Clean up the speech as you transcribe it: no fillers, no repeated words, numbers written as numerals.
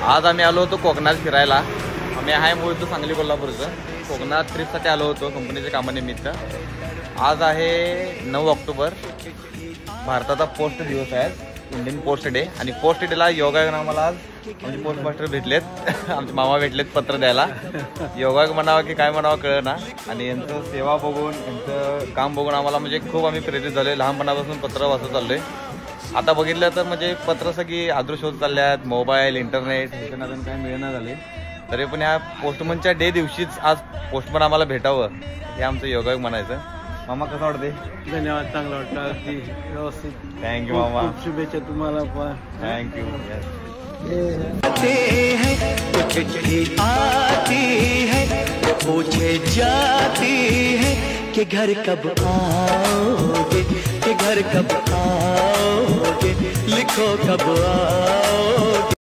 आज आम्ही आलो होतो कोकणात फिरायला। आम्ही आहे मूळ सांगली कोल्हापूरचं। कोकणात ट्रिपसाठी आलो होतो कंपनीच्या कामानिमित्त। आज आहे 9 ऑक्टोबर, भारताचा पोस्ट दिवस आहे, इंडियन पोस्ट डे। आणि पोस्ट डेला योगायोग आम्हाला आज आमचे पोस्ट मास्टर भेटलेत आमचे मामा भेटलेत पत्र द्यायला। योगायोग म्हणावं की काय म्हणावं कळलं ना। आणि यांचं सेवा बघून यांचं काम बघून आम्हाला म्हणजे खूप आम्ही प्रेरित झालोय। लहानपणापासून पत्र वाचत चाललोय। आता बघितलं तर म्हणजे पत्र सगळी अदृश्य होत चालल्यात, मोबाईल इंटरनेट ह्याच्यानं अजून काही मिळेना झाले। तरी पण ह्या पोस्टमनच्या डे दिवशीच आज पोस्टमन आम्हाला भेटावं हे आमचं योगायोग म्हणायचं। मामा कसं वाटते? धन्यवाद, चांगलं वाटतं, अगदी व्यवस्थित। थँक्यू मामा, खूप शुभेच्छा तुम्हाला पण। थँक्यू। पूछे जाती है कि घर कब आओगे, कि घर कब आओगे, लिखो कब आओगे।